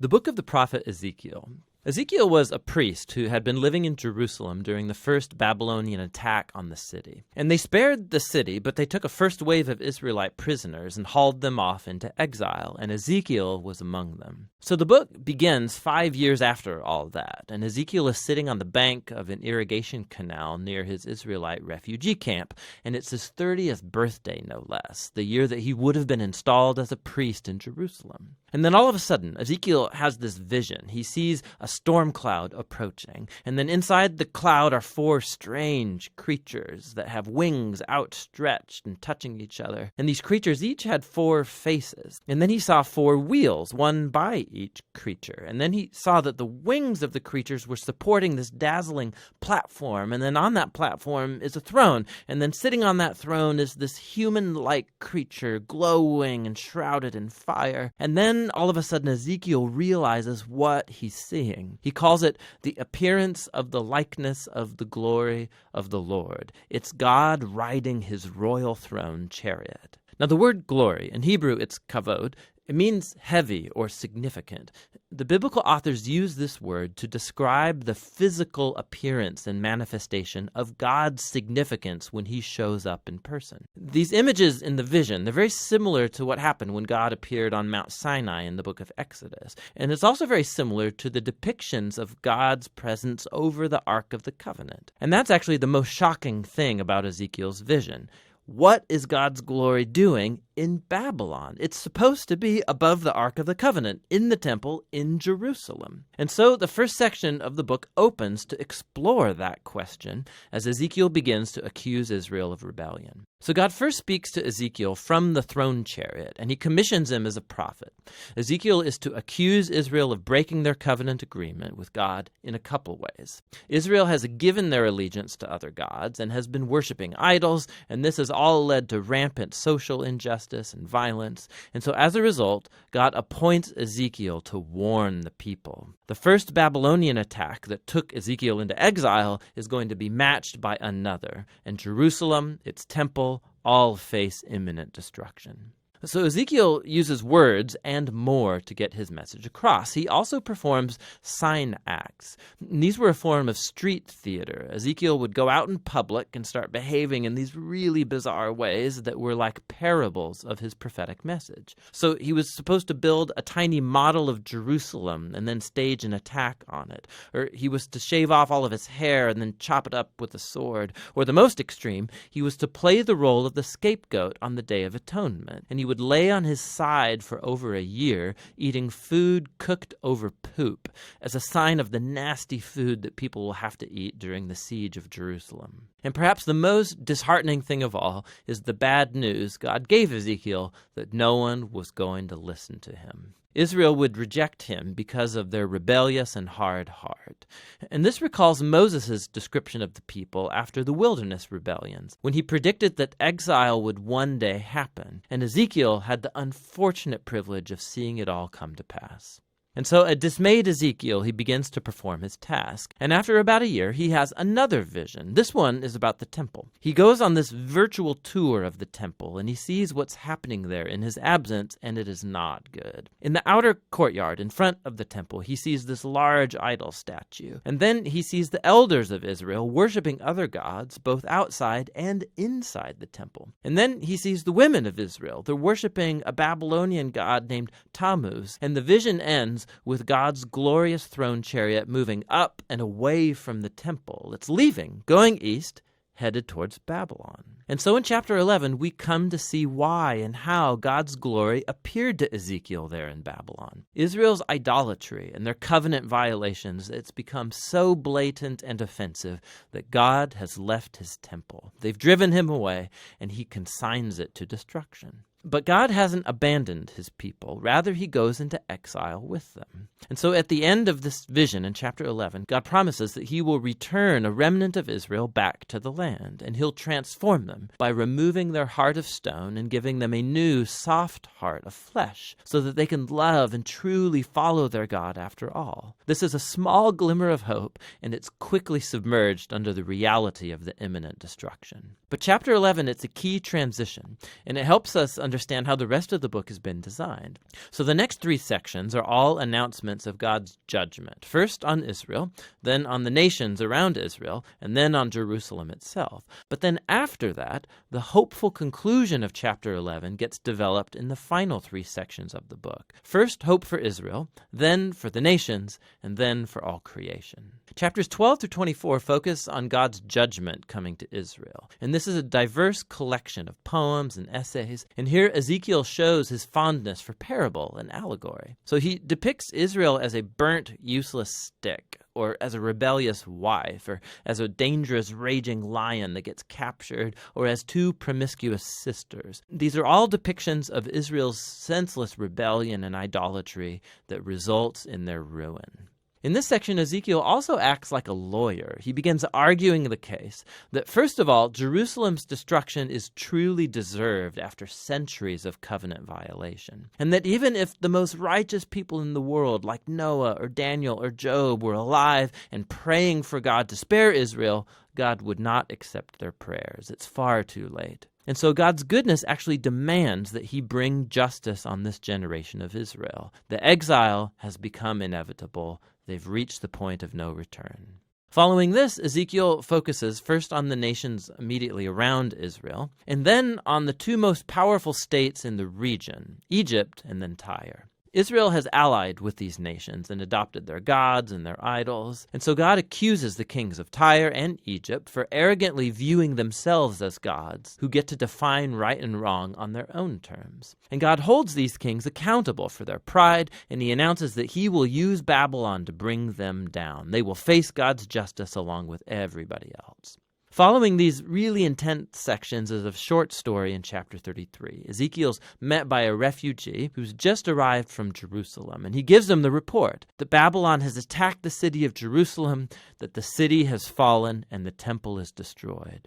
The book of the prophet Ezekiel. Ezekiel was a priest who had been living in Jerusalem during the first Babylonian attack on the city. And they spared the city, but they took a first wave of Israelite prisoners and hauled them off into exile, and Ezekiel was among them. So the book begins 5 years after all that, and Ezekiel is sitting on the bank of an irrigation canal near his Israelite refugee camp, and it's his 30th birthday, no less, the year that he would have been installed as a priest in Jerusalem. And then all of a sudden, Ezekiel has this vision. He sees a storm cloud approaching, and then inside the cloud are 4 strange creatures that have wings outstretched and touching each other. And these creatures each had 4 faces. And then he saw 4 wheels, one by each creature. And then he saw that the wings of the creatures were supporting this dazzling platform. And then on that platform is a throne. And then sitting on that throne is this human-like creature, glowing and shrouded in fire. And then all of a sudden Ezekiel realizes what he's seeing. He calls it the appearance of the likeness of the glory of the Lord. It's God riding his royal throne chariot. Now the word glory, in Hebrew it's kavod, it means heavy or significant. The biblical authors use this word to describe the physical appearance and manifestation of God's significance when he shows up in person. These images in the vision, they're very similar to what happened when God appeared on Mount Sinai in the book of Exodus. And it's also very similar to the depictions of God's presence over the Ark of the Covenant. And that's actually the most shocking thing about Ezekiel's vision. What is God's glory doing in Babylon? It's supposed to be above the Ark of the Covenant, in the temple in Jerusalem. And so the first section of the book opens to explore that question as Ezekiel begins to accuse Israel of rebellion. So God first speaks to Ezekiel from the throne chariot, and he commissions him as a prophet. Ezekiel is to accuse Israel of breaking their covenant agreement with God in a couple ways. Israel has given their allegiance to other gods and has been worshiping idols, and this has all led to rampant social injustice and violence. And so as a result, God appoints Ezekiel to warn the people. The first Babylonian attack that took Ezekiel into exile is going to be matched by another, and Jerusalem, its temple, all face imminent destruction. So Ezekiel uses words and more to get his message across. He also performs sign acts. These were a form of street theater. Ezekiel would go out in public and start behaving in these really bizarre ways that were like parables of his prophetic message. So he was supposed to build a tiny model of Jerusalem and then stage an attack on it. Or he was to shave off all of his hair and then chop it up with a sword. Or the most extreme, he was to play the role of the scapegoat on the Day of Atonement. And he would lay on his side for over a year, eating food cooked over poop, as a sign of the nasty food that people will have to eat during the siege of Jerusalem. And perhaps the most disheartening thing of all is the bad news God gave Ezekiel that no one was going to listen to him. Israel would reject him because of their rebellious and hard heart. And this recalls Moses' description of the people after the wilderness rebellions, when he predicted that exile would one day happen, and Ezekiel had the unfortunate privilege of seeing it all come to pass. And so a dismayed Ezekiel, he begins to perform his task. And after about a year, he has another vision. This one is about the temple. He goes on this virtual tour of the temple, and he sees what's happening there in his absence, and it is not good. In the outer courtyard in front of the temple, he sees this large idol statue. And then he sees the elders of Israel worshiping other gods, both outside and inside the temple. And then he sees the women of Israel. They're worshiping a Babylonian god named Tammuz. And the vision ends with God's glorious throne chariot moving up and away from the temple. It's leaving, going east, headed towards Babylon. And so in chapter 11, we come to see why and how God's glory appeared to Ezekiel there in Babylon. Israel's idolatry and their covenant violations, it's become so blatant and offensive that God has left his temple. They've driven him away, and he consigns it to destruction. But God hasn't abandoned his people. Rather, he goes into exile with them. And so at the end of this vision in chapter 11, God promises that he will return a remnant of Israel back to the land, and he'll transform them by removing their heart of stone and giving them a new, soft heart of flesh, so that they can love and truly follow their God after all. This is a small glimmer of hope, and it's quickly submerged under the reality of the imminent destruction. But chapter 11, it's a key transition, and it helps us understand understand how the rest of the book has been designed. So the next 3 sections are all announcements of God's judgment, first on Israel, then on the nations around Israel, and then on Jerusalem itself. But then after that, the hopeful conclusion of chapter 11 gets developed in the final 3 sections of the book. First, hope for Israel, then for the nations, and then for all creation. Chapters 12 through 24 focus on God's judgment coming to Israel. And this is a diverse collection of poems and essays. And here Ezekiel shows his fondness for parable and allegory. So he depicts Israel as a burnt, useless stick, or as a rebellious wife, or as a dangerous, raging lion that gets captured, or as 2 promiscuous sisters. These are all depictions of Israel's senseless rebellion and idolatry that results in their ruin. In this section, Ezekiel also acts like a lawyer. He begins arguing the case that, first of all, Jerusalem's destruction is truly deserved after centuries of covenant violation. And that even if the most righteous people in the world, like Noah or Daniel or Job, were alive and praying for God to spare Israel, God would not accept their prayers. It's far too late. And so God's goodness actually demands that he bring justice on this generation of Israel. The exile has become inevitable. They've reached the point of no return. Following this, Ezekiel focuses first on the nations immediately around Israel, and then on the 2 most powerful states in the region, Egypt and then Tyre. Israel has allied with these nations and adopted their gods and their idols, and so God accuses the kings of Tyre and Egypt for arrogantly viewing themselves as gods who get to define right and wrong on their own terms. And God holds these kings accountable for their pride, and he announces that he will use Babylon to bring them down. They will face God's justice along with everybody else. Following these really intense sections is a short story in chapter 33. Ezekiel's met by a refugee who's just arrived from Jerusalem, and he gives him the report that Babylon has attacked the city of Jerusalem, that the city has fallen, and the temple is destroyed.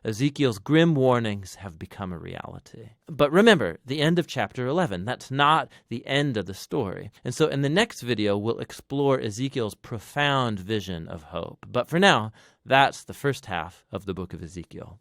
Ezekiel's grim warnings have become a reality. But remember, the end of chapter 11, that's not the end of the story. And so in the next video, we'll explore Ezekiel's profound vision of hope. But for now, that's the first half of the book of Ezekiel.